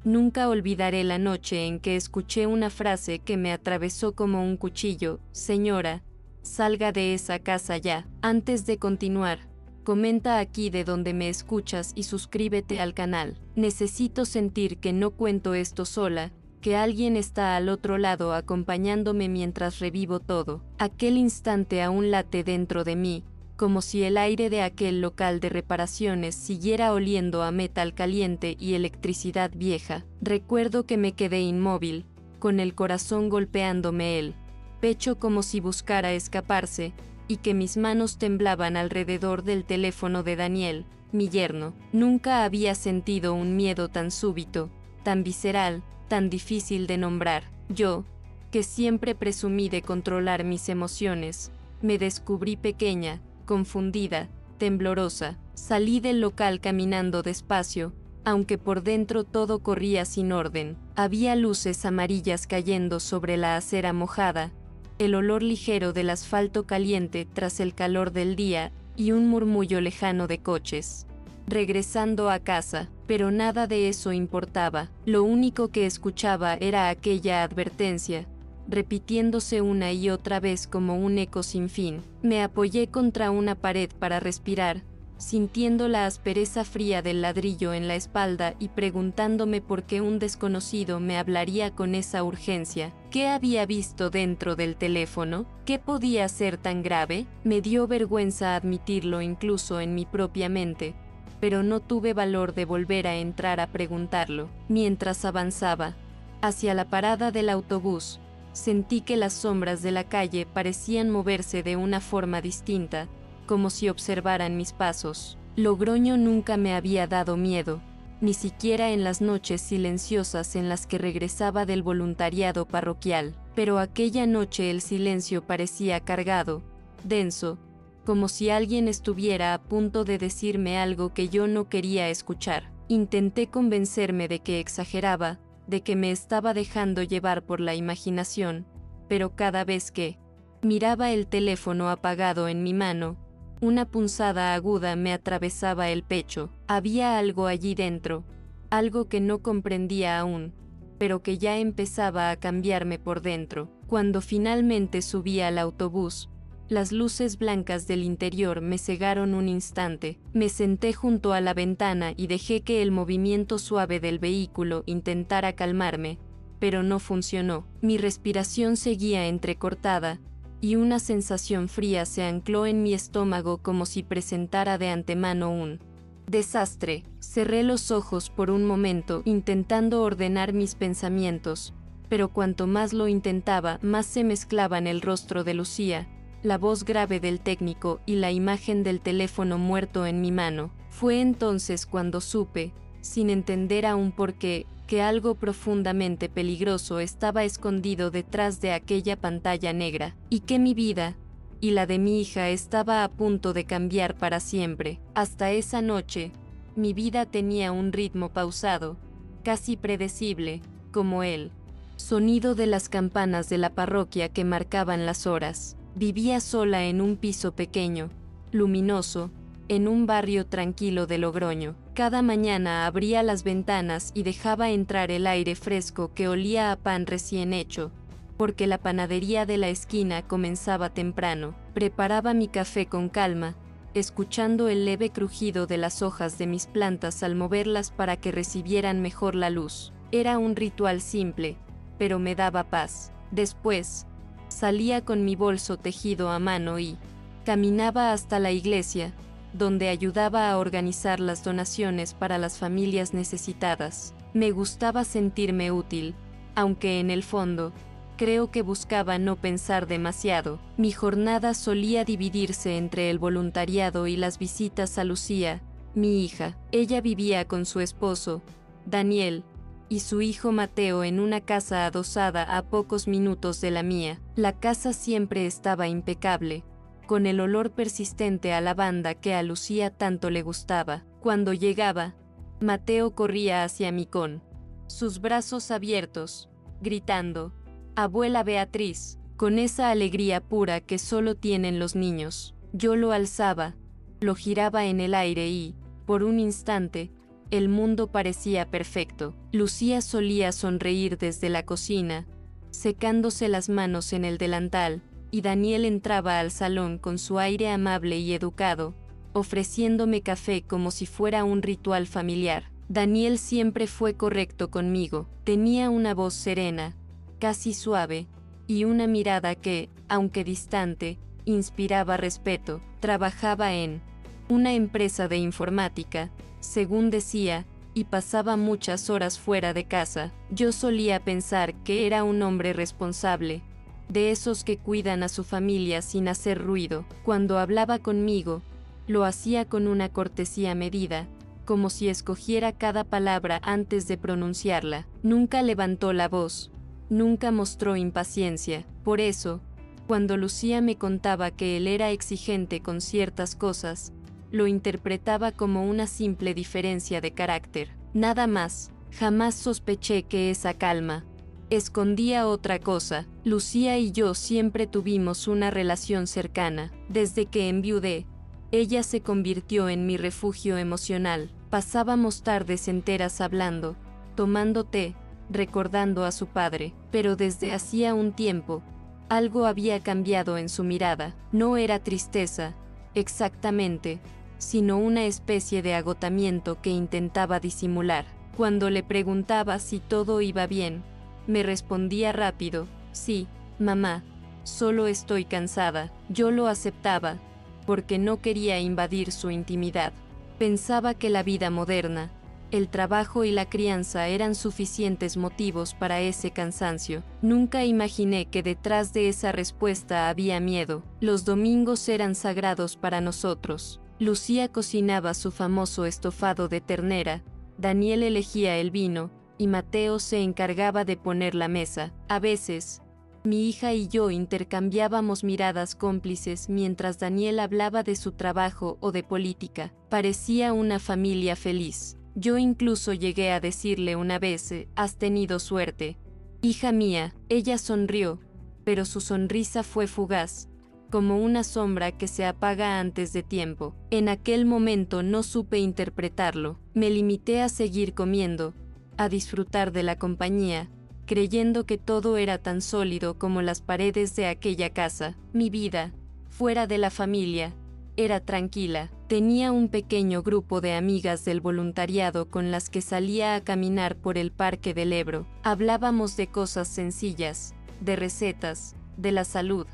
Nunca olvidaré la noche en que escuché una frase que me atravesó como un cuchillo: señora, salga de esa casa ya. Antes de continuar, comenta aquí de donde me escuchas y suscríbete al canal. Necesito sentir que no cuento esto sola, que alguien está al otro lado acompañándome mientras revivo todo. Aquel instante aún late dentro de mí, como si el aire de aquel local de reparaciones siguiera oliendo a metal caliente y electricidad vieja. Recuerdo que me quedé inmóvil, con el corazón golpeándome el pecho como si buscara escaparse, y que mis manos temblaban alrededor del teléfono de Daniel, mi yerno. Nunca había sentido un miedo tan súbito, tan visceral, tan difícil de nombrar. Yo, que siempre presumí de controlar mis emociones, me descubrí pequeña, confundida, temblorosa. Salí del local caminando despacio, aunque por dentro todo corría sin orden. Había luces amarillas cayendo sobre la acera mojada, el olor ligero del asfalto caliente tras el calor del día y un murmullo lejano de coches regresando a casa, pero nada de eso importaba. Lo único que escuchaba era aquella advertencia, repitiéndose una y otra vez como un eco sin fin. Me apoyé contra una pared para respirar, sintiendo la aspereza fría del ladrillo en la espalda y preguntándome por qué un desconocido me hablaría con esa urgencia. ¿Qué había visto dentro del teléfono? ¿Qué podía ser tan grave? Me dio vergüenza admitirlo incluso en mi propia mente, pero no tuve valor de volver a entrar a preguntarlo. Mientras avanzaba hacia la parada del autobús, sentí que las sombras de la calle parecían moverse de una forma distinta, como si observaran mis pasos. Logroño nunca me había dado miedo, ni siquiera en las noches silenciosas en las que regresaba del voluntariado parroquial, pero aquella noche el silencio parecía cargado, denso, como si alguien estuviera a punto de decirme algo que yo no quería escuchar. Intenté convencerme de que exageraba, de que me estaba dejando llevar por la imaginación, pero cada vez que miraba el teléfono apagado en mi mano, una punzada aguda me atravesaba el pecho. Había algo allí dentro, algo que no comprendía aún, pero que ya empezaba a cambiarme por dentro. Cuando finalmente subí al autobús, las luces blancas del interior me cegaron un instante. Me senté junto a la ventana y dejé que el movimiento suave del vehículo intentara calmarme, pero no funcionó. Mi respiración seguía entrecortada, y una sensación fría se ancló en mi estómago como si presentara de antemano un desastre. Cerré los ojos por un momento intentando ordenar mis pensamientos, pero cuanto más lo intentaba, más se mezclaban el rostro de Lucía, la voz grave del técnico y la imagen del teléfono muerto en mi mano. Fue entonces cuando supe, sin entender aún por qué, que algo profundamente peligroso estaba escondido detrás de aquella pantalla negra, y que mi vida, y la de mi hija, estaba a punto de cambiar para siempre. Hasta esa noche, mi vida tenía un ritmo pausado, casi predecible, como el sonido de las campanas de la parroquia que marcaban las horas. Vivía sola en un piso pequeño, luminoso, en un barrio tranquilo de Logroño. Cada mañana abría las ventanas y dejaba entrar el aire fresco que olía a pan recién hecho, porque la panadería de la esquina comenzaba temprano. Preparaba mi café con calma, escuchando el leve crujido de las hojas de mis plantas al moverlas para que recibieran mejor la luz. Era un ritual simple, pero me daba paz. Después, salía con mi bolso tejido a mano y caminaba hasta la iglesia, donde ayudaba a organizar las donaciones para las familias necesitadas. Me gustaba sentirme útil, aunque en el fondo, creo que buscaba no pensar demasiado. Mi jornada solía dividirse entre el voluntariado y las visitas a Lucía, mi hija. Ella vivía con su esposo, Daniel, y su hijo Mateo en una casa adosada a pocos minutos de la mía. La casa siempre estaba impecable, con el olor persistente a lavanda que a Lucía tanto le gustaba. Cuando llegaba, Mateo corría hacia mí con sus brazos abiertos, gritando: «Abuela Beatriz», con esa alegría pura que solo tienen los niños. Yo lo alzaba, lo giraba en el aire y, por un instante, el mundo parecía perfecto. Lucía solía sonreír desde la cocina, secándose las manos en el delantal, y Daniel entraba al salón con su aire amable y educado, ofreciéndome café como si fuera un ritual familiar. Daniel siempre fue correcto conmigo, tenía una voz serena, casi suave, y una mirada que, aunque distante, inspiraba respeto. Trabajaba en una empresa de informática, según decía, y pasaba muchas horas fuera de casa. Yo solía pensar que era un hombre responsable, de esos que cuidan a su familia sin hacer ruido. Cuando hablaba conmigo, lo hacía con una cortesía medida, como si escogiera cada palabra antes de pronunciarla. Nunca levantó la voz, nunca mostró impaciencia. Por eso, cuando Lucía me contaba que él era exigente con ciertas cosas, lo interpretaba como una simple diferencia de carácter. Nada más. Jamás sospeché que esa calma escondía otra cosa. Lucía y yo siempre tuvimos una relación cercana. Desde que enviudé, ella se convirtió en mi refugio emocional. Pasábamos tardes enteras hablando, tomando té, recordando a su padre. Pero desde hacía un tiempo, algo había cambiado en su mirada. No era tristeza, exactamente, sino una especie de agotamiento que intentaba disimular. Cuando le preguntaba si todo iba bien, me respondía rápido: sí, mamá, solo estoy cansada. Yo lo aceptaba, porque no quería invadir su intimidad. Pensaba que la vida moderna, el trabajo y la crianza eran suficientes motivos para ese cansancio. Nunca imaginé que detrás de esa respuesta había miedo. Los domingos eran sagrados para nosotros. Lucía cocinaba su famoso estofado de ternera, Daniel elegía el vino, y Mateo se encargaba de poner la mesa. A veces, mi hija y yo intercambiábamos miradas cómplices mientras Daniel hablaba de su trabajo o de política. Parecía una familia feliz. Yo incluso llegué a decirle una vez: «Has tenido suerte, hija mía». Ella sonrió, pero su sonrisa fue fugaz, como una sombra que se apaga antes de tiempo. En aquel momento no supe interpretarlo. Me limité a seguir comiendo, a disfrutar de la compañía, creyendo que todo era tan sólido como las paredes de aquella casa. Mi vida, fuera de la familia, era tranquila. Tenía un pequeño grupo de amigas del voluntariado con las que salía a caminar por el Parque del Ebro. Hablábamos de cosas sencillas, de recetas, de la salud,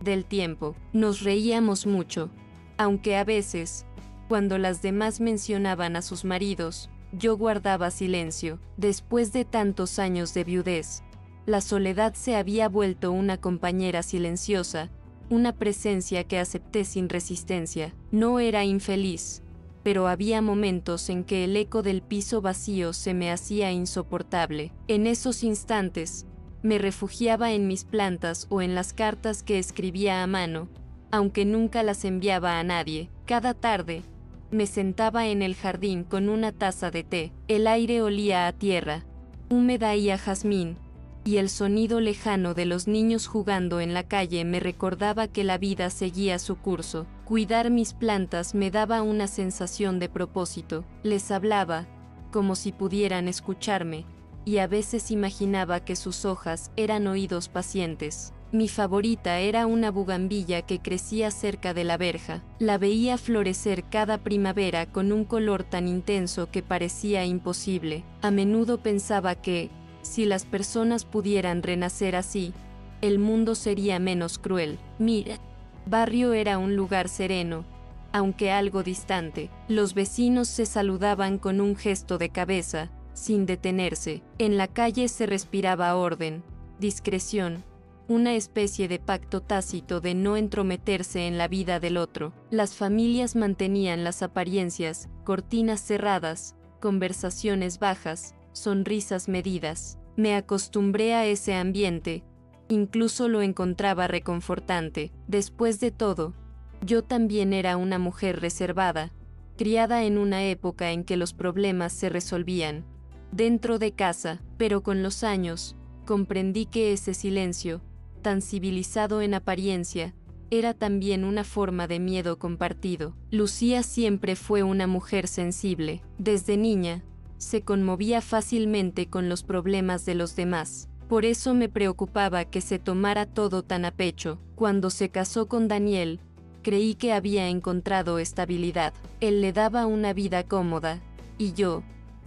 del tiempo. Nos reíamos mucho, aunque a veces, cuando las demás mencionaban a sus maridos, yo guardaba silencio. Después de tantos años de viudez, la soledad se había vuelto una compañera silenciosa, una presencia que acepté sin resistencia. No era infeliz, pero había momentos en que el eco del piso vacío se me hacía insoportable. En esos instantes, me refugiaba en mis plantas o en las cartas que escribía a mano, aunque nunca las enviaba a nadie. Cada tarde, me sentaba en el jardín con una taza de té. El aire olía a tierra, húmeda y a jazmín, y el sonido lejano de los niños jugando en la calle me recordaba que la vida seguía su curso. Cuidar mis plantas me daba una sensación de propósito. Les hablaba, como si pudieran escucharme, y a veces imaginaba que sus hojas eran oídos pacientes. Mi favorita era una bugambilla que crecía cerca de la verja. La veía florecer cada primavera con un color tan intenso que parecía imposible. A menudo pensaba que, si las personas pudieran renacer así, el mundo sería menos cruel. Mira, barrio era un lugar sereno, aunque algo distante. Los vecinos se saludaban con un gesto de cabeza, sin detenerse. En la calle se respiraba orden, discreción, una especie de pacto tácito de no entrometerse en la vida del otro. Las familias mantenían las apariencias, cortinas cerradas, conversaciones bajas, sonrisas medidas. Me acostumbré a ese ambiente, incluso lo encontraba reconfortante. Después de todo, yo también era una mujer reservada, criada en una época en que los problemas se resolvían dentro de casa, pero con los años, comprendí que ese silencio, tan civilizado en apariencia, era también una forma de miedo compartido. Lucía siempre fue una mujer sensible. Desde niña, se conmovía fácilmente con los problemas de los demás. Por eso me preocupaba que se tomara todo tan a pecho. Cuando se casó con Daniel, creí que había encontrado estabilidad. Él le daba una vida cómoda, y yo,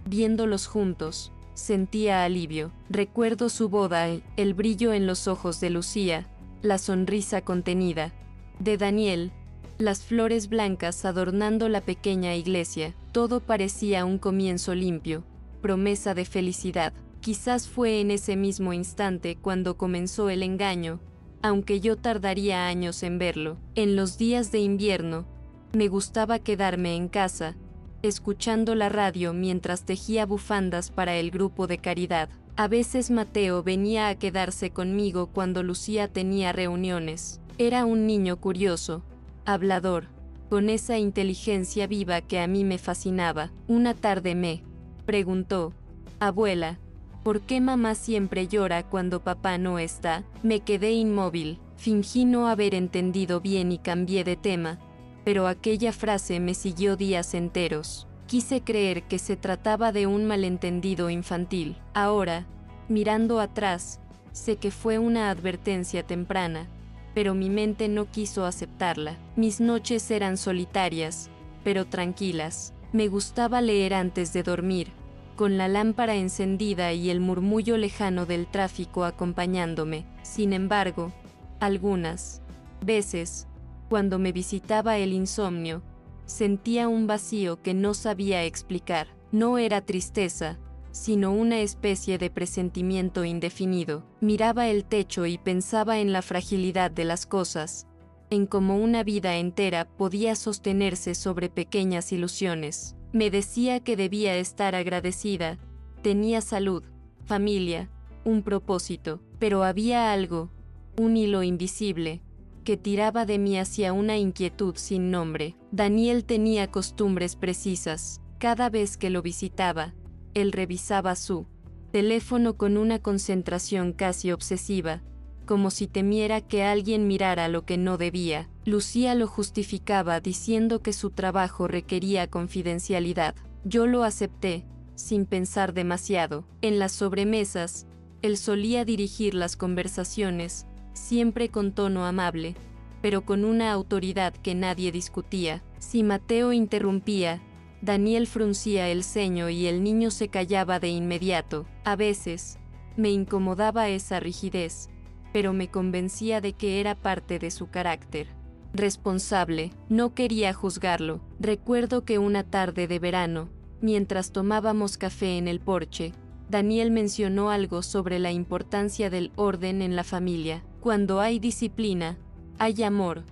viéndolos juntos, sentía alivio. Recuerdo su boda, el brillo en los ojos de Lucía, la sonrisa contenida de Daniel, las flores blancas adornando la pequeña iglesia. Todo parecía un comienzo limpio, promesa de felicidad. Quizás fue en ese mismo instante cuando comenzó el engaño, aunque yo tardaría años en verlo. En los días de invierno, me gustaba quedarme en casa, escuchando la radio mientras tejía bufandas para el grupo de caridad. A veces Mateo venía a quedarse conmigo cuando Lucía tenía reuniones. Era un niño curioso, hablador, con esa inteligencia viva que a mí me fascinaba. Una tarde me preguntó: «Abuela, ¿por qué mamá siempre llora cuando papá no está?». Me quedé inmóvil, fingí no haber entendido bien y cambié de tema, pero aquella frase me siguió días enteros. Quise creer que se trataba de un malentendido infantil. Ahora, mirando atrás, sé que fue una advertencia temprana, pero mi mente no quiso aceptarla. Mis noches eran solitarias, pero tranquilas. Me gustaba leer antes de dormir, con la lámpara encendida y el murmullo lejano del tráfico acompañándome. Sin embargo, algunas veces, cuando me visitaba el insomnio, sentía un vacío que no sabía explicar. No era tristeza, sino una especie de presentimiento indefinido. Miraba el techo y pensaba en la fragilidad de las cosas, en cómo una vida entera podía sostenerse sobre pequeñas ilusiones. Me decía que debía estar agradecida. Tenía salud, familia, un propósito, pero había algo, un hilo invisible, que tiraba de mí hacia una inquietud sin nombre. Daniel tenía costumbres precisas. Cada vez que lo visitaba, él revisaba su teléfono con una concentración casi obsesiva, como si temiera que alguien mirara lo que no debía. Lucía lo justificaba diciendo que su trabajo requería confidencialidad. Yo lo acepté, sin pensar demasiado. En las sobremesas, él solía dirigir las conversaciones, siempre con tono amable, pero con una autoridad que nadie discutía. Si Mateo interrumpía, Daniel fruncía el ceño y el niño se callaba de inmediato. A veces, me incomodaba esa rigidez, pero me convencía de que era parte de su carácter. Responsable, no quería juzgarlo. Recuerdo que una tarde de verano, mientras tomábamos café en el porche, Daniel mencionó algo sobre la importancia del orden en la familia. Cuando hay disciplina, hay amor,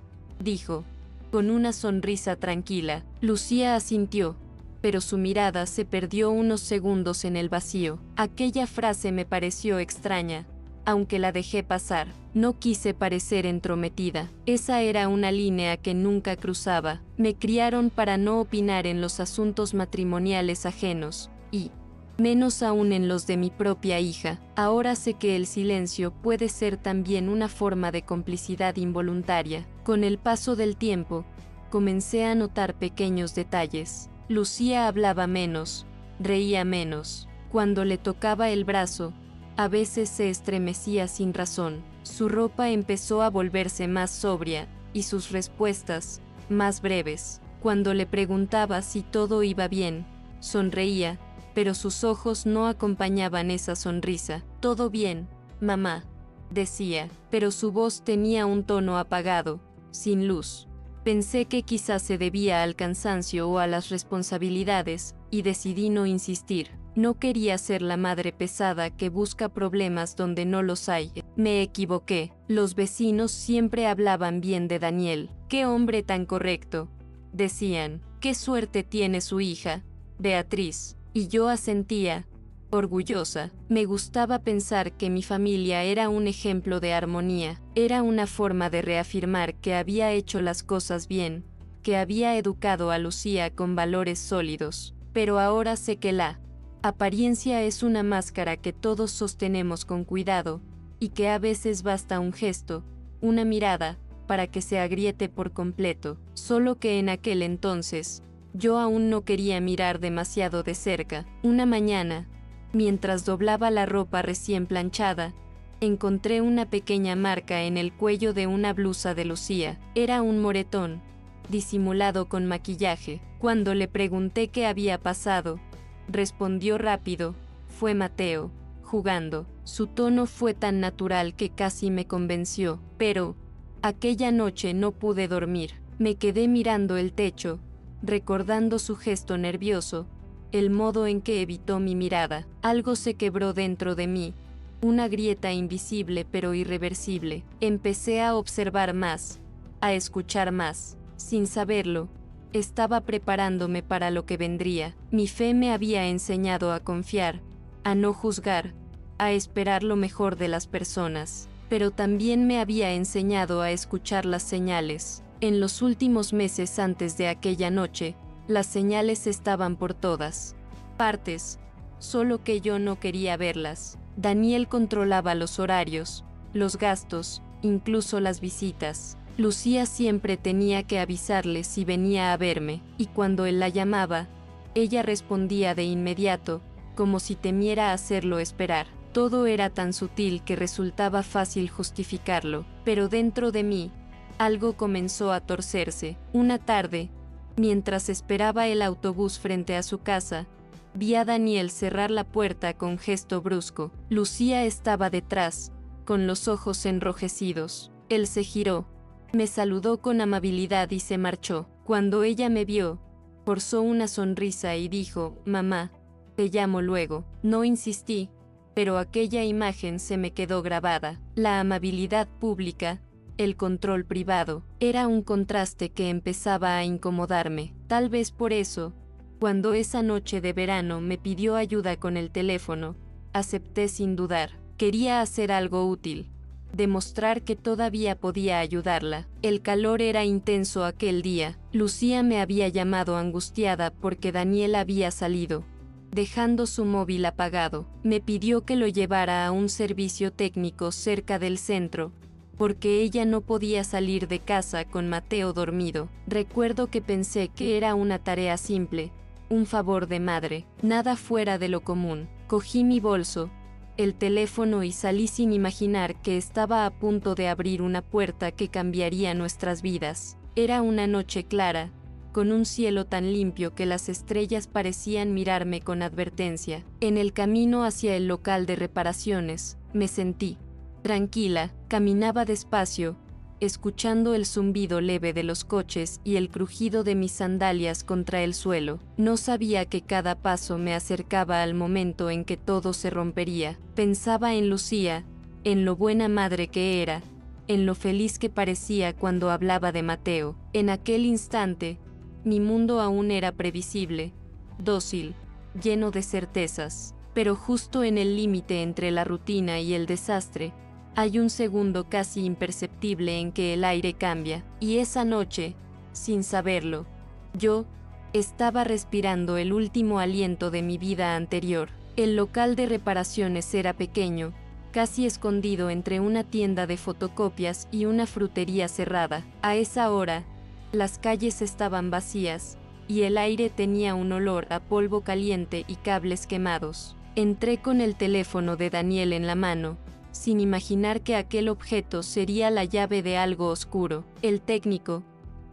dijo, con una sonrisa tranquila. Lucía asintió, pero su mirada se perdió unos segundos en el vacío. Aquella frase me pareció extraña, aunque la dejé pasar. No quise parecer entrometida. Esa era una línea que nunca cruzaba. Me criaron para no opinar en los asuntos matrimoniales ajenos, y menos aún en los de mi propia hija. Ahora sé que el silencio puede ser también una forma de complicidad involuntaria. Con el paso del tiempo, comencé a notar pequeños detalles. Lucía hablaba menos, reía menos. Cuando le tocaba el brazo, a veces se estremecía sin razón. Su ropa empezó a volverse más sobria, y sus respuestas, más breves. Cuando le preguntaba si todo iba bien, sonreía, pero sus ojos no acompañaban esa sonrisa. «Todo bien, mamá», decía, pero su voz tenía un tono apagado, sin luz. Pensé que quizás se debía al cansancio o a las responsabilidades, y decidí no insistir. No quería ser la madre pesada que busca problemas donde no los hay. Me equivoqué. Los vecinos siempre hablaban bien de Daniel. «Qué hombre tan correcto», decían. «Qué suerte tiene su hija, Beatriz». Y yo asentía, orgullosa. Me gustaba pensar que mi familia era un ejemplo de armonía. Era una forma de reafirmar que había hecho las cosas bien, que había educado a Lucía con valores sólidos. Pero ahora sé que la apariencia es una máscara que todos sostenemos con cuidado, y que a veces basta un gesto, una mirada, para que se agriete por completo, solo que en aquel entonces, yo aún no quería mirar demasiado de cerca. Una mañana, mientras doblaba la ropa recién planchada, encontré una pequeña marca en el cuello de una blusa de Lucía. Era un moretón, disimulado con maquillaje. Cuando le pregunté qué había pasado, respondió rápido: fue Mateo, jugando. Su tono fue tan natural que casi me convenció, pero aquella noche no pude dormir. Me quedé mirando el techo, recordando su gesto nervioso, el modo en que evitó mi mirada. Algo se quebró dentro de mí, una grieta invisible pero irreversible. Empecé a observar más, a escuchar más. Sin saberlo, estaba preparándome para lo que vendría. Mi fe me había enseñado a confiar, a no juzgar, a esperar lo mejor de las personas, pero también me había enseñado a escuchar las señales. En los últimos meses antes de aquella noche, las señales estaban por todas partes, solo que yo no quería verlas. Daniel controlaba los horarios, los gastos, incluso las visitas. Lucía siempre tenía que avisarle si venía a verme, y cuando él la llamaba, ella respondía de inmediato, como si temiera hacerlo esperar. Todo era tan sutil que resultaba fácil justificarlo, pero dentro de mí, algo comenzó a torcerse. Una tarde, mientras esperaba el autobús frente a su casa, vi a Daniel cerrar la puerta con gesto brusco. Lucía estaba detrás, con los ojos enrojecidos. Él se giró, me saludó con amabilidad y se marchó. Cuando ella me vio, forzó una sonrisa y dijo: mamá, te llamo luego. No insistí, pero aquella imagen se me quedó grabada. La amabilidad pública, el control privado, era un contraste que empezaba a incomodarme. Tal vez por eso, cuando esa noche de verano me pidió ayuda con el teléfono, acepté sin dudar. Quería hacer algo útil, demostrar que todavía podía ayudarla. El calor era intenso aquel día. Lucía me había llamado angustiada porque Daniel había salido, dejando su móvil apagado. Me pidió que lo llevara a un servicio técnico cerca del centro, porque ella no podía salir de casa con Mateo dormido. Recuerdo que pensé que era una tarea simple, un favor de madre, nada fuera de lo común. Cogí mi bolso, el teléfono y salí sin imaginar que estaba a punto de abrir una puerta que cambiaría nuestras vidas. Era una noche clara, con un cielo tan limpio que las estrellas parecían mirarme con advertencia. En el camino hacia el local de reparaciones, me sentí tranquila. Caminaba despacio, escuchando el zumbido leve de los coches y el crujido de mis sandalias contra el suelo. No sabía que cada paso me acercaba al momento en que todo se rompería. Pensaba en Lucía, en lo buena madre que era, en lo feliz que parecía cuando hablaba de Mateo. En aquel instante, mi mundo aún era previsible, dócil, lleno de certezas. Pero justo en el límite entre la rutina y el desastre, hay un segundo casi imperceptible en que el aire cambia. Y esa noche, sin saberlo, yo estaba respirando el último aliento de mi vida anterior. El local de reparaciones era pequeño, casi escondido entre una tienda de fotocopias y una frutería cerrada. A esa hora, las calles estaban vacías, y el aire tenía un olor a polvo caliente y cables quemados. Entré con el teléfono de Daniel en la mano, sin imaginar que aquel objeto sería la llave de algo oscuro. El técnico,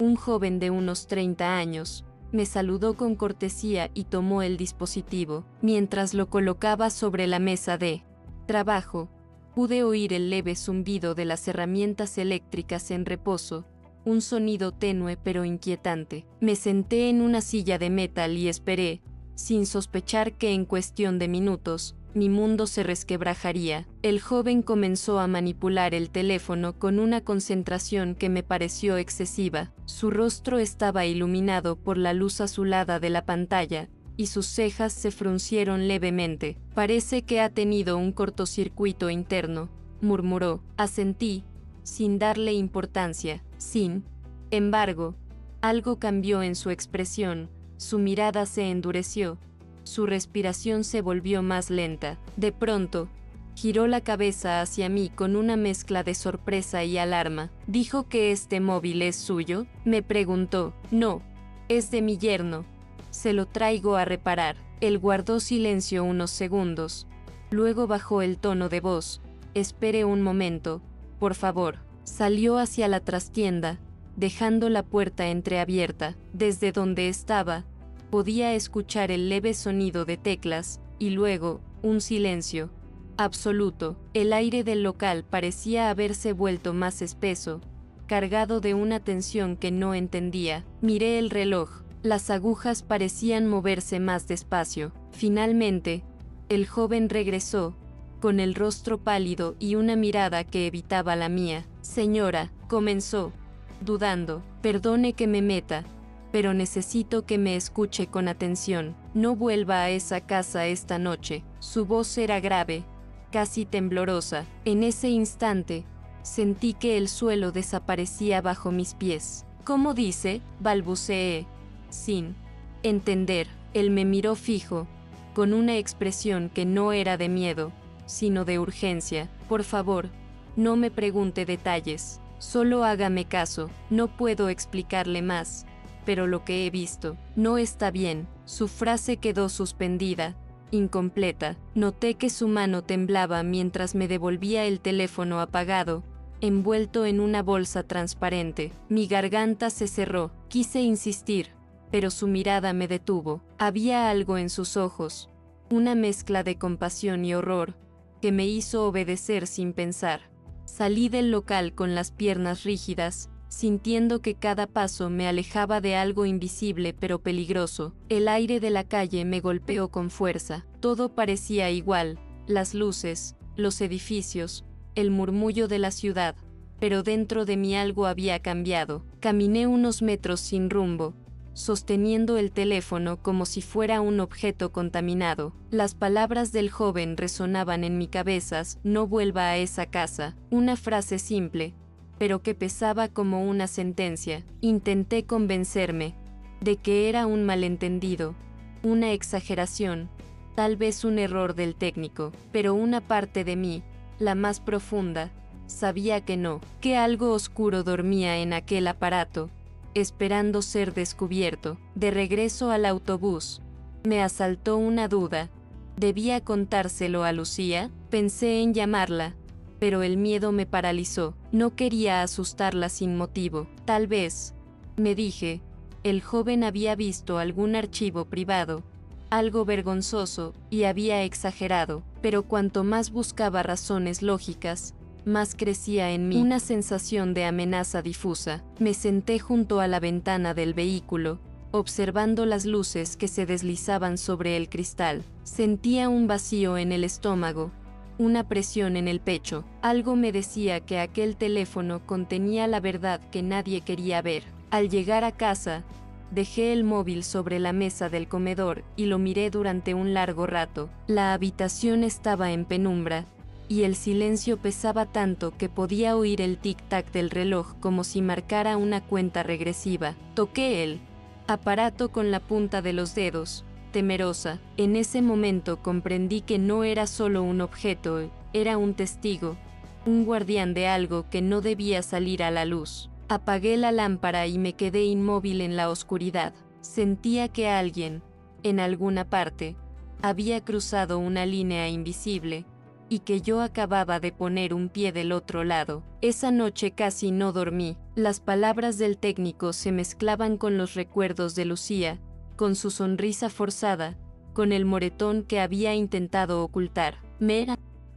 un joven de unos 30 años, me saludó con cortesía y tomó el dispositivo. Mientras lo colocaba sobre la mesa de trabajo, pude oír el leve zumbido de las herramientas eléctricas en reposo, un sonido tenue pero inquietante. Me senté en una silla de metal y esperé, sin sospechar que en cuestión de minutos, mi mundo se resquebrajaría. El joven comenzó a manipular el teléfono con una concentración que me pareció excesiva. Su rostro estaba iluminado por la luz azulada de la pantalla, y sus cejas se fruncieron levemente. Parece que ha tenido un cortocircuito interno, murmuró. Asentí, sin darle importancia. Sin embargo, algo cambió en su expresión, su mirada se endureció, su respiración se volvió más lenta. De pronto, Giró la cabeza hacia mí con una mezcla de sorpresa y alarma. ¿Dijo que este móvil es suyo?, me preguntó. No, es de mi yerno. Se lo traigo a reparar. Él guardó silencio unos segundos. Luego bajó el tono de voz. Espere un momento, por favor. Salió hacia la trastienda, dejando la puerta entreabierta. Desde donde estaba, podía escuchar el leve sonido de teclas, y luego, un silencio absoluto. El aire del local parecía haberse vuelto más espeso, cargado de una tensión que no entendía. Miré el reloj. Las agujas parecían moverse más despacio. Finalmente, el joven regresó, con el rostro pálido y una mirada que evitaba la mía. Señora, comenzó, dudando. Perdone que me meta, pero necesito que me escuche con atención. No vuelva a esa casa esta noche. Su voz era grave, casi temblorosa. En ese instante, sentí que el suelo desaparecía bajo mis pies. ¿Cómo dice?, balbuceé, sin entender. Él me miró fijo, con una expresión que no era de miedo, sino de urgencia. Por favor, no me pregunte detalles, solo hágame caso. No puedo explicarle más, pero lo que he visto no está bien. Su frase quedó suspendida, incompleta. Noté que su mano temblaba mientras me devolvía el teléfono apagado, envuelto en una bolsa transparente. Mi garganta se cerró. Quise insistir, pero su mirada me detuvo. Había algo en sus ojos, una mezcla de compasión y horror, que me hizo obedecer sin pensar. Salí del local con las piernas rígidas, sintiendo que cada paso me alejaba de algo invisible pero peligroso. El aire de la calle me golpeó con fuerza. Todo parecía igual, las luces, los edificios, el murmullo de la ciudad, pero dentro de mí algo había cambiado. Caminé unos metros sin rumbo, sosteniendo el teléfono como si fuera un objeto contaminado. Las palabras del joven resonaban en mi cabeza: no vuelva a esa casa. Una frase simple, pero que pesaba como una sentencia. Intenté convencerme de que era un malentendido, una exageración, tal vez un error del técnico, pero una parte de mí, la más profunda, sabía que no, que algo oscuro dormía en aquel aparato, esperando ser descubierto. De regreso al autobús, me asaltó una duda. ¿Debía contárselo a Lucía? Pensé en llamarla, pero el miedo me paralizó. No quería asustarla sin motivo. Tal vez, me dije, el joven había visto algún archivo privado, algo vergonzoso, y había exagerado. Pero cuanto más buscaba razones lógicas, más crecía en mí una sensación de amenaza difusa. Me senté junto a la ventana del vehículo, observando las luces que se deslizaban sobre el cristal. Sentía un vacío en el estómago, una presión en el pecho. Algo me decía que aquel teléfono contenía la verdad que nadie quería ver. Al llegar a casa, dejé el móvil sobre la mesa del comedor y lo miré durante un largo rato. La habitación estaba en penumbra, y el silencio pesaba tanto que podía oír el tic-tac del reloj como si marcara una cuenta regresiva. Toqué el aparato con la punta de los dedos, temerosa. En ese momento comprendí que no era solo un objeto, era un testigo, un guardián de algo que no debía salir a la luz. Apagué la lámpara y me quedé inmóvil en la oscuridad. Sentía que alguien, en alguna parte, había cruzado una línea invisible, y que yo acababa de poner un pie del otro lado. Esa noche casi no dormí. Las palabras del técnico se mezclaban con los recuerdos de Lucía, con su sonrisa forzada, con el moretón que había intentado ocultar. Me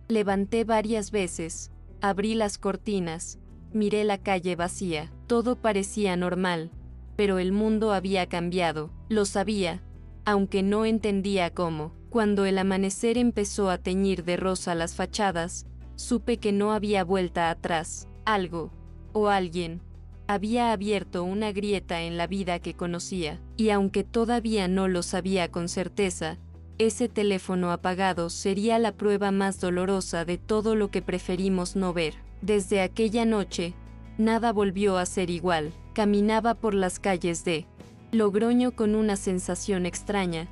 levanté varias veces, abrí las cortinas, miré la calle vacía. Todo parecía normal, pero el mundo había cambiado. Lo sabía, aunque no entendía cómo. Cuando el amanecer empezó a teñir de rosa las fachadas, supe que no había vuelta atrás. Algo, o alguien, había abierto una grieta en la vida que conocía, y aunque todavía no lo sabía con certeza, ese teléfono apagado sería la prueba más dolorosa de todo lo que preferimos no ver. Desde aquella noche, nada volvió a ser igual. Caminaba por las calles de Logroño con una sensación extraña,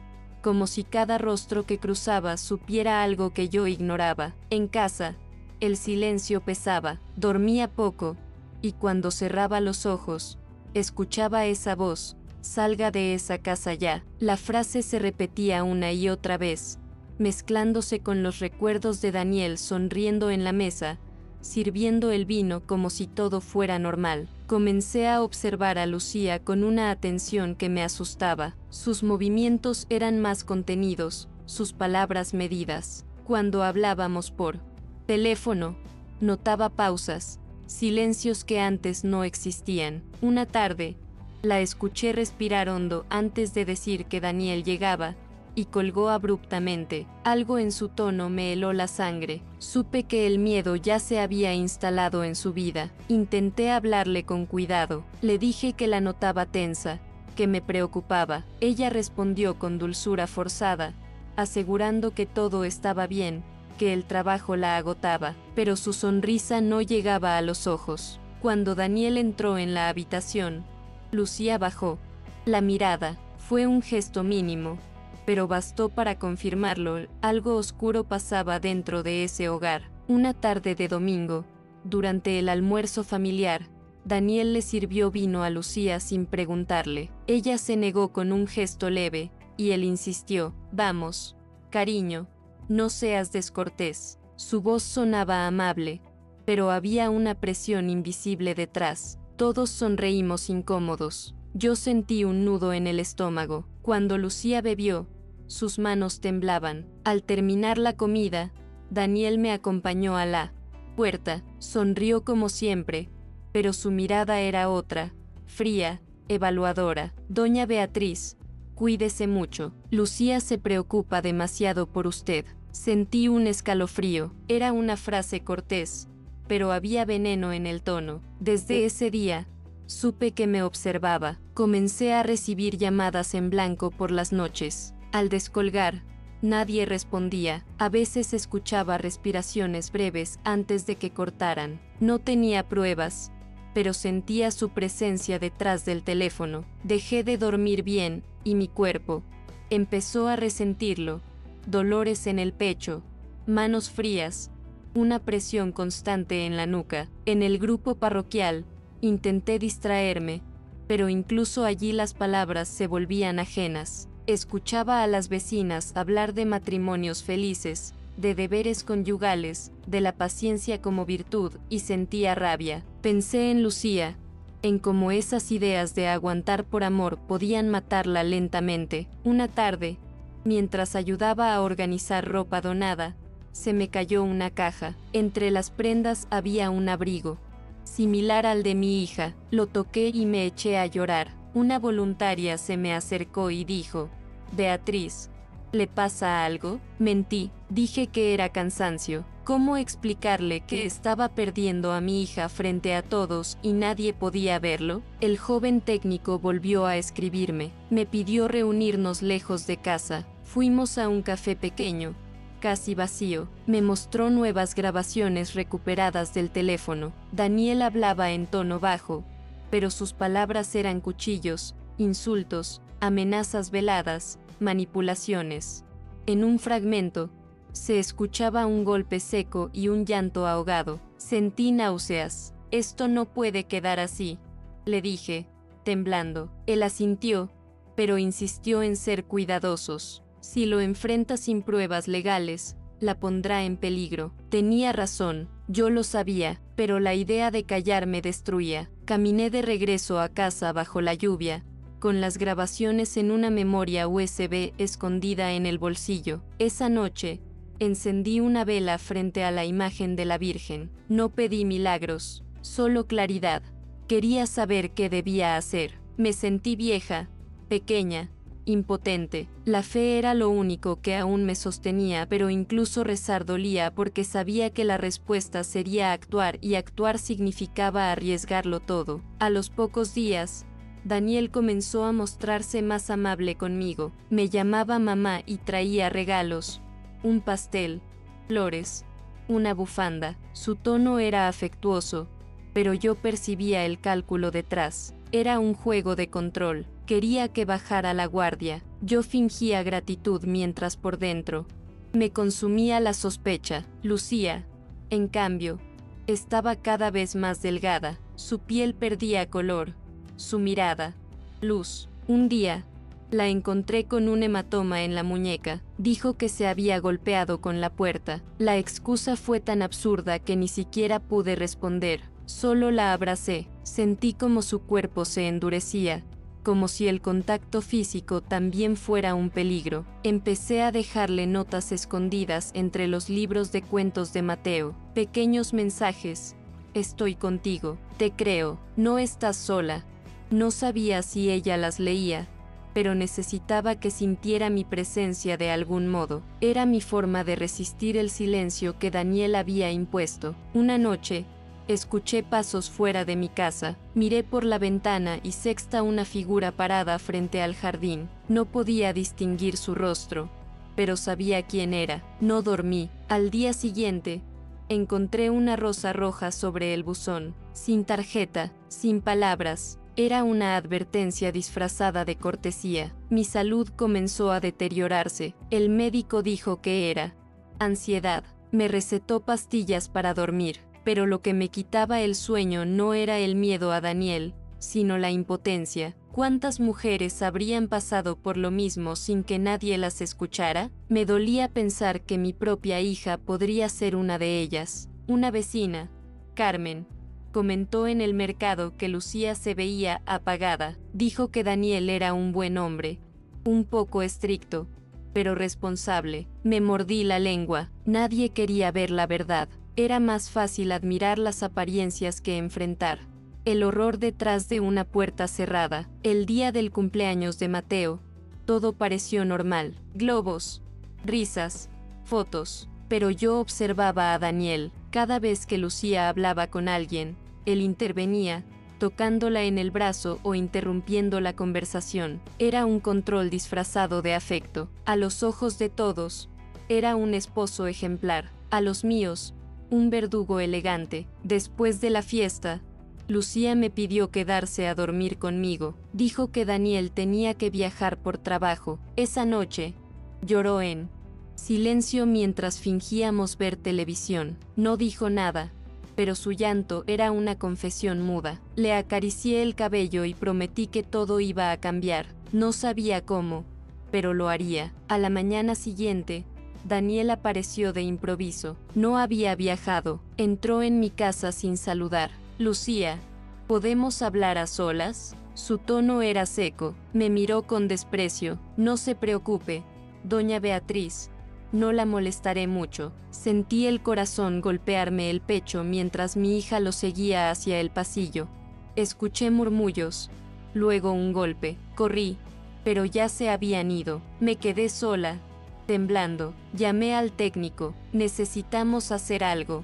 como si cada rostro que cruzaba supiera algo que yo ignoraba. En casa, el silencio pesaba, dormía poco, y cuando cerraba los ojos, escuchaba esa voz: salga de esa casa ya. La frase se repetía una y otra vez, mezclándose con los recuerdos de Daniel sonriendo en la mesa, sirviendo el vino como si todo fuera normal. Comencé a observar a Lucía con una atención que me asustaba. Sus movimientos eran más contenidos, sus palabras medidas. Cuando hablábamos por teléfono, notaba pausas, silencios que antes no existían. Una tarde, la escuché respirar hondo antes de decir que Daniel llegaba, y colgó abruptamente. Algo en su tono me heló la sangre. Supe que el miedo ya se había instalado en su vida. Intenté hablarle con cuidado. Le dije que la notaba tensa, que me preocupaba. Ella respondió con dulzura forzada, asegurando que todo estaba bien, que el trabajo la agotaba, pero su sonrisa no llegaba a los ojos. Cuando Daniel entró en la habitación, Lucía bajó la mirada. Fue un gesto mínimo, pero bastó para confirmarlo. Algo oscuro pasaba dentro de ese hogar. Una tarde de domingo, durante el almuerzo familiar, Daniel le sirvió vino a Lucía sin preguntarle. Ella se negó con un gesto leve, y él insistió: vamos, cariño, no seas descortés. Su voz sonaba amable, pero había una presión invisible detrás. Todos sonreímos incómodos. Yo sentí un nudo en el estómago. Cuando Lucía bebió, sus manos temblaban. Al terminar la comida, Daniel me acompañó a la puerta. Sonrió como siempre, pero su mirada era otra, fría, evaluadora. Doña Beatriz, cuídese mucho. Lucía se preocupa demasiado por usted. Sentí un escalofrío. Era una frase cortés, pero había veneno en el tono. Desde ese día, supe que me observaba. Comencé a recibir llamadas en blanco por las noches. Al descolgar, nadie respondía. A veces escuchaba respiraciones breves antes de que cortaran. No tenía pruebas, pero sentía su presencia detrás del teléfono. Dejé de dormir bien, y mi cuerpo empezó a resentirlo. Dolores en el pecho, manos frías, una presión constante en la nuca. En el grupo parroquial, intenté distraerme, pero incluso allí las palabras se volvían ajenas. Escuchaba a las vecinas hablar de matrimonios felices, de deberes conyugales, de la paciencia como virtud, y sentía rabia. Pensé en Lucía, en cómo esas ideas de aguantar por amor podían matarla lentamente. Una tarde, mientras ayudaba a organizar ropa donada, se me cayó una caja. Entre las prendas había un abrigo, similar al de mi hija. Lo toqué y me eché a llorar. Una voluntaria se me acercó y dijo: Beatriz, ¿le pasa algo? Mentí, dije que era cansancio. ¿Cómo explicarle que estaba perdiendo a mi hija frente a todos y nadie podía verlo? El joven técnico volvió a escribirme. Me pidió reunirnos lejos de casa. Fuimos a un café pequeño, casi vacío. Me mostró nuevas grabaciones recuperadas del teléfono. Daniel hablaba en tono bajo, pero sus palabras eran cuchillos, insultos, amenazas veladas, manipulaciones. En un fragmento, se escuchaba un golpe seco y un llanto ahogado. Sentí náuseas. Esto no puede quedar así, le dije, temblando. Él asintió, pero insistió en ser cuidadosos. Si lo enfrenta sin pruebas legales, la pondrá en peligro. Tenía razón, yo lo sabía, pero la idea de callar me destruía. Caminé de regreso a casa bajo la lluvia, con las grabaciones en una memoria USB escondida en el bolsillo. Esa noche, encendí una vela frente a la imagen de la Virgen. No pedí milagros, solo claridad. Quería saber qué debía hacer. Me sentí vieja, pequeña, impotente. La fe era lo único que aún me sostenía, pero incluso rezar dolía porque sabía que la respuesta sería actuar, y actuar significaba arriesgarlo todo. A los pocos días, Daniel comenzó a mostrarse más amable conmigo. Me llamaba mamá y traía regalos: un pastel, flores, una bufanda. Su tono era afectuoso, pero yo percibía el cálculo detrás. Era un juego de control. Quería que bajara la guardia, Yo fingía gratitud mientras por dentro me consumía la sospecha. Lucía, en cambio, estaba cada vez más delgada, su piel perdía color, su mirada, luz. Un día, la encontré con un hematoma en la muñeca. Dijo que se había golpeado con la puerta. La excusa fue tan absurda que ni siquiera pude responder. Solo la abracé. Sentí como su cuerpo se endurecía, como si el contacto físico también fuera un peligro. Empecé a dejarle notas escondidas entre los libros de cuentos de Mateo. Pequeños mensajes. Estoy contigo. Te creo. No estás sola. No sabía si ella las leía, pero necesitaba que sintiera mi presencia de algún modo. Era mi forma de resistir el silencio que Daniel había impuesto. Una noche, escuché pasos fuera de mi casa, miré por la ventana y sexta una figura parada frente al jardín. No podía distinguir su rostro, pero sabía quién era. No dormí. Al día siguiente, encontré una rosa roja sobre el buzón, sin tarjeta, sin palabras. Era una advertencia disfrazada de cortesía. Mi salud comenzó a deteriorarse. El médico dijo que era ansiedad. Me recetó pastillas para dormir, pero lo que me quitaba el sueño no era el miedo a Daniel, sino la impotencia. ¿Cuántas mujeres habrían pasado por lo mismo sin que nadie las escuchara? Me dolía pensar que mi propia hija podría ser una de ellas. Una vecina, Carmen, comentó en el mercado que Lucía se veía apagada. Dijo que Daniel era un buen hombre, un poco estricto, pero responsable. Me mordí la lengua. Nadie quería ver la verdad. Era más fácil admirar las apariencias que enfrentar el horror detrás de una puerta cerrada. El día del cumpleaños de Mateo, todo pareció normal. Globos, risas, fotos. Pero yo observaba a Daniel. Cada vez que Lucía hablaba con alguien, él intervenía, tocándola en el brazo o interrumpiendo la conversación. Era un control disfrazado de afecto. A los ojos de todos, era un esposo ejemplar. A los míos, un verdugo elegante. Después de la fiesta, Lucía me pidió quedarse a dormir conmigo. Dijo que Daniel tenía que viajar por trabajo. Esa noche, lloró en silencio mientras fingíamos ver televisión. No dijo nada, pero su llanto era una confesión muda. Le acaricié el cabello y prometí que todo iba a cambiar. No sabía cómo, pero lo haría. A la mañana siguiente, Daniel apareció de improviso. No había viajado. Entró en mi casa sin saludar. Lucía, ¿podemos hablar a solas? Su tono era seco. Me miró con desprecio. No se preocupe, doña Beatriz. No la molestaré mucho. Sentí el corazón golpearme el pecho mientras mi hija lo seguía hacia el pasillo. Escuché murmullos, luego un golpe. Corrí, pero ya se habían ido. Me quedé sola, temblando. Llamé al técnico. Necesitamos hacer algo,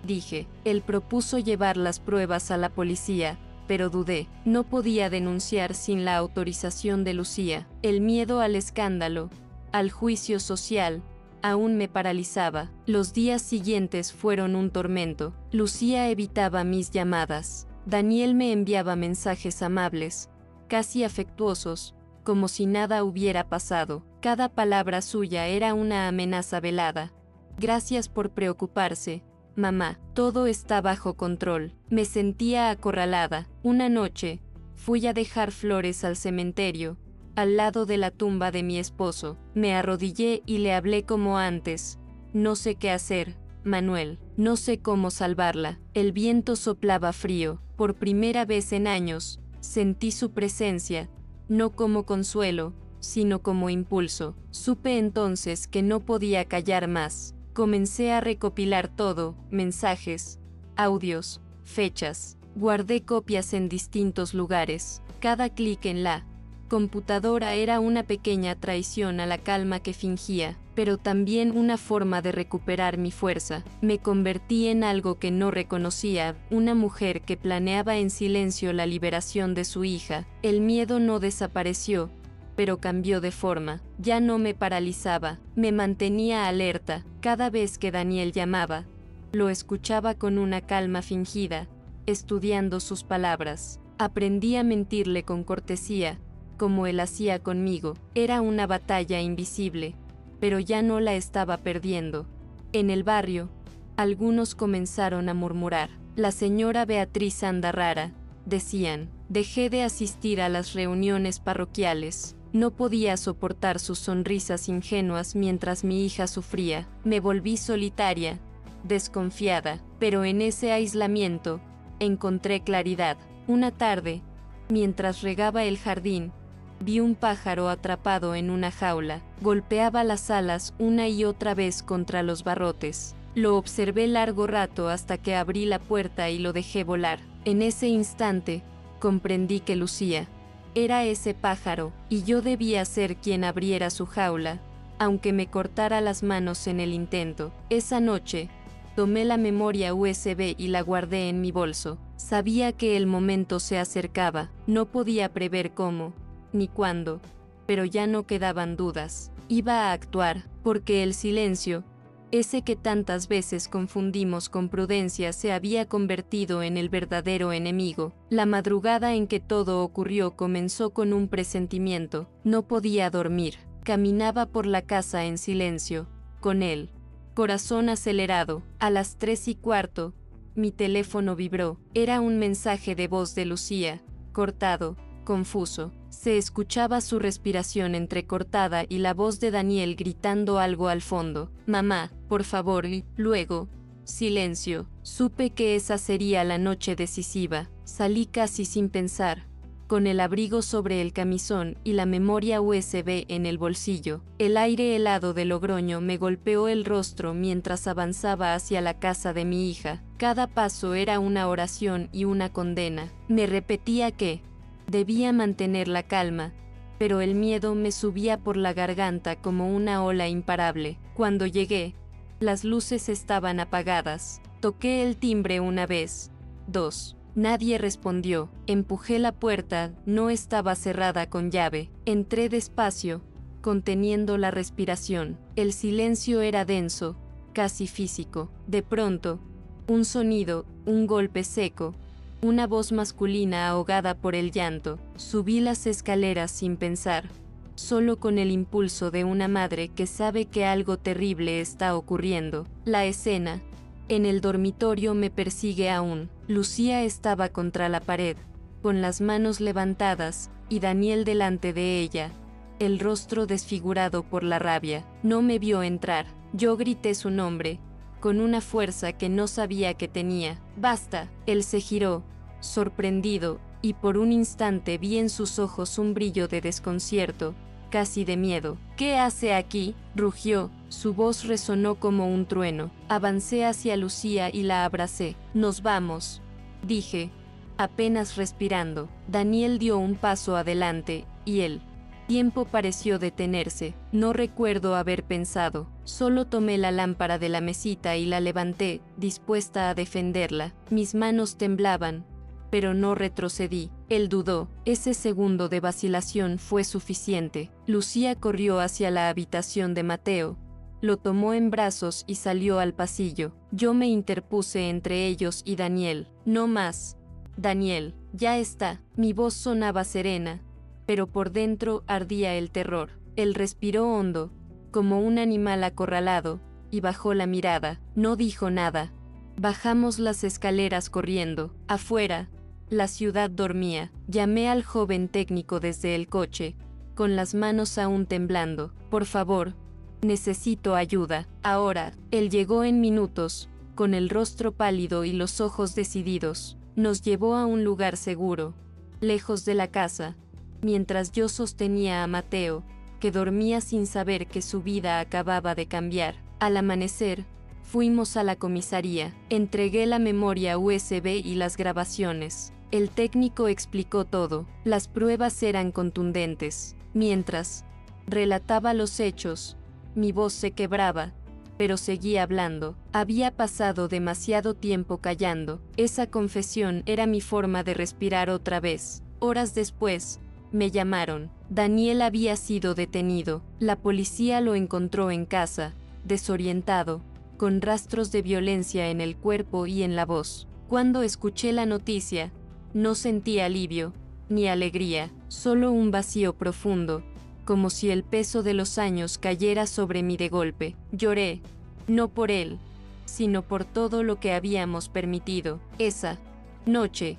dije. Él propuso llevar las pruebas a la policía, pero dudé. No podía denunciar sin la autorización de Lucía. El miedo al escándalo, al juicio social, aún me paralizaba. Los días siguientes fueron un tormento. Lucía evitaba mis llamadas. Daniel me enviaba mensajes amables, casi afectuosos, como si nada hubiera pasado. Cada palabra suya era una amenaza velada. Gracias por preocuparse, mamá. Todo está bajo control. Me sentía acorralada. Una noche, fui a dejar flores al cementerio, al lado de la tumba de mi esposo. Me arrodillé y le hablé como antes. No sé qué hacer, Manuel. No sé cómo salvarla. El viento soplaba frío. Por primera vez en años, sentí su presencia, no como consuelo, sino como impulso. Supe entonces que no podía callar más. Comencé a recopilar todo: mensajes, audios, fechas. Guardé copias en distintos lugares. Cada clic en la computadora era una pequeña traición a la calma que fingía, pero también una forma de recuperar mi fuerza. Me convertí en algo que no reconocía, una mujer que planeaba en silencio la liberación de su hija. El miedo no desapareció, pero cambió de forma. Ya no me paralizaba, me mantenía alerta. Cada vez que Daniel llamaba, lo escuchaba con una calma fingida, estudiando sus palabras. Aprendí a mentirle con cortesía, como él hacía conmigo. Era una batalla invisible, pero ya no la estaba perdiendo. En el barrio, algunos comenzaron a murmurar: la señora Beatriz anda rara, decían. Dejé de asistir a las reuniones parroquiales. No podía soportar sus sonrisas ingenuas mientras mi hija sufría. Me volví solitaria, desconfiada, pero en ese aislamiento encontré claridad. Una tarde, mientras regaba el jardín, vi un pájaro atrapado en una jaula. Golpeaba las alas una y otra vez contra los barrotes. Lo observé largo rato hasta que abrí la puerta y lo dejé volar. En ese instante, comprendí que Lucía era ese pájaro, y yo debía ser quien abriera su jaula, aunque me cortara las manos en el intento. Esa noche, tomé la memoria USB y la guardé en mi bolso. Sabía que el momento se acercaba. No podía prever cómo, ni cuándo, pero ya no quedaban dudas. Iba a actuar, porque el silencio, ese que tantas veces confundimos con prudencia, se había convertido en el verdadero enemigo. La madrugada en que todo ocurrió comenzó con un presentimiento. No podía dormir. Caminaba por la casa en silencio, con el corazón acelerado. A las 3:15, mi teléfono vibró. Era un mensaje de voz de Lucía, cortado, confuso. Se escuchaba su respiración entrecortada y la voz de Daniel gritando algo al fondo. Mamá, por favor. Y luego, silencio. Supe que esa sería la noche decisiva. Salí casi sin pensar, con el abrigo sobre el camisón y la memoria USB en el bolsillo. El aire helado de Logroño me golpeó el rostro mientras avanzaba hacia la casa de mi hija. Cada paso era una oración y una condena. Me repetía que debía mantener la calma, pero el miedo me subía por la garganta como una ola imparable. Cuando llegué, las luces estaban apagadas. Toqué el timbre una vez, dos. Nadie respondió. Empujé la puerta, no estaba cerrada con llave. Entré despacio, conteniendo la respiración. El silencio era denso, casi físico. De pronto, un sonido, un golpe seco, una voz masculina ahogada por el llanto. Subí las escaleras sin pensar, solo con el impulso de una madre que sabe que algo terrible está ocurriendo. La escena en el dormitorio me persigue aún. Lucía estaba contra la pared, con las manos levantadas, y Daniel delante de ella, el rostro desfigurado por la rabia. No me vio entrar. Yo grité su nombre, con una fuerza que no sabía que tenía. ¡Basta! Él se giró, sorprendido, y por un instante vi en sus ojos un brillo de desconcierto, casi de miedo. ¿Qué hace aquí?, rugió. Su voz resonó como un trueno. Avancé hacia Lucía y la abracé. Nos vamos, dije, apenas respirando. Daniel dio un paso adelante, y el tiempo pareció detenerse. No recuerdo haber pensado. Solo tomé la lámpara de la mesita y la levanté, dispuesta a defenderla. Mis manos temblaban, pero no retrocedí. Él dudó. Ese segundo de vacilación fue suficiente. Lucía corrió hacia la habitación de Mateo, lo tomó en brazos y salió al pasillo. Yo me interpuse entre ellos y Daniel. No más. Daniel, ya está. Mi voz sonaba serena, pero por dentro ardía el terror. Él respiró hondo, como un animal acorralado, y bajó la mirada. No dijo nada. Bajamos las escaleras corriendo. Afuera, la ciudad dormía. Llamé al joven técnico desde el coche, con las manos aún temblando. Por favor, necesito ayuda. Ahora. Él llegó en minutos, con el rostro pálido y los ojos decididos. Nos llevó a un lugar seguro, lejos de la casa, mientras yo sostenía a Mateo, que dormía sin saber que su vida acababa de cambiar. Al amanecer, fuimos a la comisaría. Entregué la memoria USB y las grabaciones. El técnico explicó todo. Las pruebas eran contundentes. Mientras relataba los hechos, mi voz se quebraba, pero seguía hablando. Había pasado demasiado tiempo callando. Esa confesión era mi forma de respirar otra vez. Horas después, me llamaron. Daniel había sido detenido. La policía lo encontró en casa, desorientado, con rastros de violencia en el cuerpo y en la voz. Cuando escuché la noticia, no sentí alivio, ni alegría, solo un vacío profundo, como si el peso de los años cayera sobre mí de golpe. Lloré, no por él, sino por todo lo que habíamos permitido. Esa noche,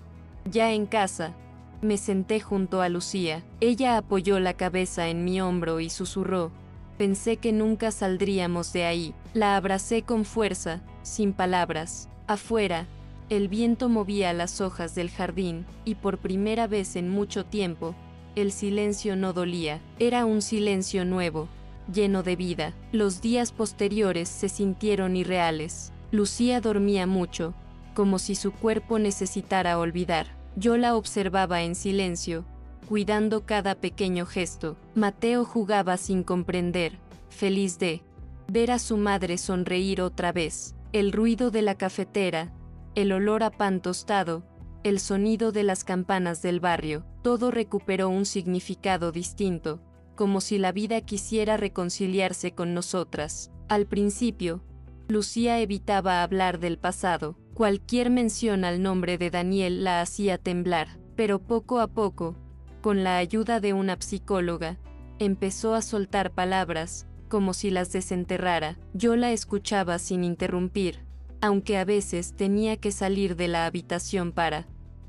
ya en casa, me senté junto a Lucía. Ella apoyó la cabeza en mi hombro y susurró: pensé que nunca saldríamos de ahí. La abracé con fuerza, sin palabras. Afuera, el viento movía las hojas del jardín, y por primera vez en mucho tiempo, el silencio no dolía. Era un silencio nuevo, lleno de vida. Los días posteriores se sintieron irreales. Lucía dormía mucho, como si su cuerpo necesitara olvidar. Yo la observaba en silencio, cuidando cada pequeño gesto. Mateo jugaba sin comprender, feliz de ver a su madre sonreír otra vez. El ruido de la cafetera, el olor a pan tostado, el sonido de las campanas del barrio, todo recuperó un significado distinto, como si la vida quisiera reconciliarse con nosotras. Al principio, Lucía evitaba hablar del pasado. Cualquier mención al nombre de Daniel la hacía temblar, pero poco a poco, con la ayuda de una psicóloga, empezó a soltar palabras, como si las desenterrara. Yo la escuchaba sin interrumpir, aunque a veces tenía que salir de la habitación para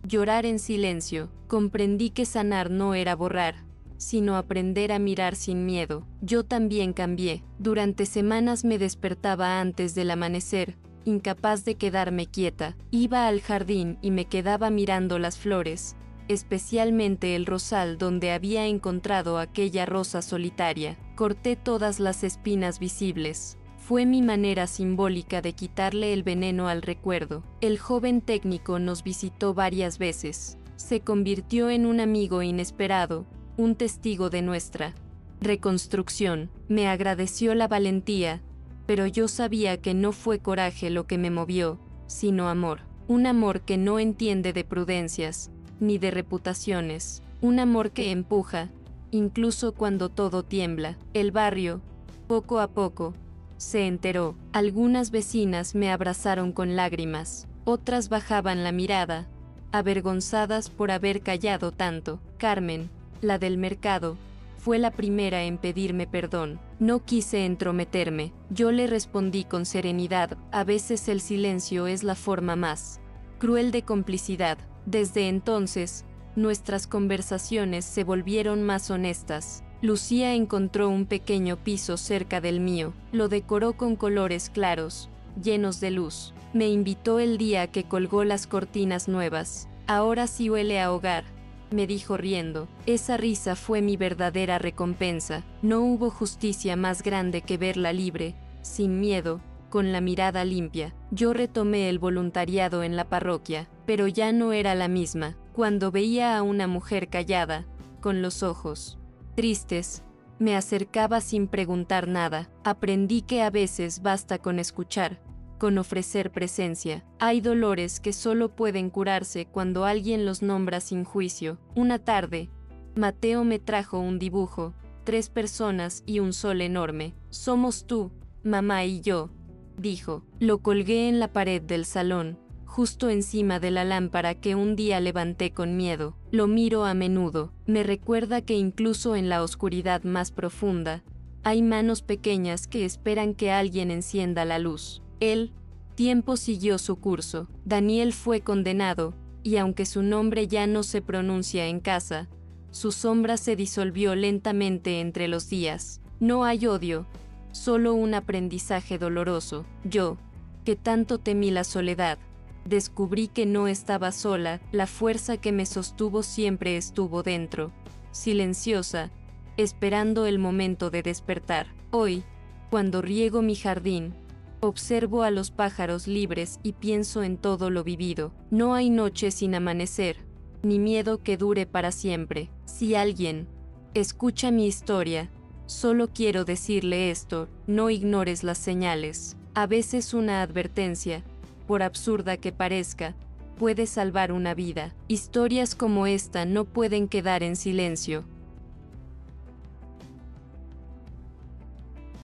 llorar en silencio. Comprendí que sanar no era borrar, sino aprender a mirar sin miedo. Yo también cambié. Durante semanas me despertaba antes del amanecer, incapaz de quedarme quieta. Iba al jardín y me quedaba mirando las flores, especialmente el rosal donde había encontrado aquella rosa solitaria. Corté todas las espinas visibles. Fue mi manera simbólica de quitarle el veneno al recuerdo. El joven técnico nos visitó varias veces. Se convirtió en un amigo inesperado, un testigo de nuestra reconstrucción. Me agradeció la valentía, pero yo sabía que no fue coraje lo que me movió, sino amor. Un amor que no entiende de prudencias, ni de reputaciones. Un amor que empuja, incluso cuando todo tiembla. El barrio, poco a poco, se enteró. Algunas vecinas me abrazaron con lágrimas, otras bajaban la mirada, avergonzadas por haber callado tanto. Carmen, la del mercado, fue la primera en pedirme perdón. No quise entrometerme. Yo le respondí con serenidad: a veces el silencio es la forma más cruel de complicidad. Desde entonces, nuestras conversaciones se volvieron más honestas. Lucía encontró un pequeño piso cerca del mío. Lo decoró con colores claros, llenos de luz. Me invitó el día que colgó las cortinas nuevas. Ahora sí huele a hogar, me dijo riendo. Esa risa fue mi verdadera recompensa. No hubo justicia más grande que verla libre, sin miedo, con la mirada limpia. Yo retomé el voluntariado en la parroquia, pero ya no era la misma. Cuando veía a una mujer callada, con los ojos tristes, me acercaba sin preguntar nada. Aprendí que a veces basta con escuchar, con ofrecer presencia. Hay dolores que solo pueden curarse cuando alguien los nombra sin juicio. Una tarde, Mateo me trajo un dibujo, 3 personas y un sol enorme. Somos tú, mamá y yo, dijo. Lo colgué en la pared del salón, justo encima de la lámpara que un día levanté con miedo. Lo miro a menudo. Me recuerda que incluso en la oscuridad más profunda, hay manos pequeñas que esperan que alguien encienda la luz. El tiempo siguió su curso. Daniel fue condenado, y aunque su nombre ya no se pronuncia en casa, su sombra se disolvió lentamente entre los días. No hay odio, solo un aprendizaje doloroso. Yo, que tanto temí la soledad, descubrí que no estaba sola. La fuerza que me sostuvo siempre estuvo dentro, silenciosa, esperando el momento de despertar. Hoy, cuando riego mi jardín, observo a los pájaros libres y pienso en todo lo vivido. No hay noche sin amanecer, ni miedo que dure para siempre. Si alguien escucha mi historia, solo quiero decirle esto: no ignores las señales. A veces una advertencia, por absurda que parezca, puede salvar una vida. Historias como esta no pueden quedar en silencio.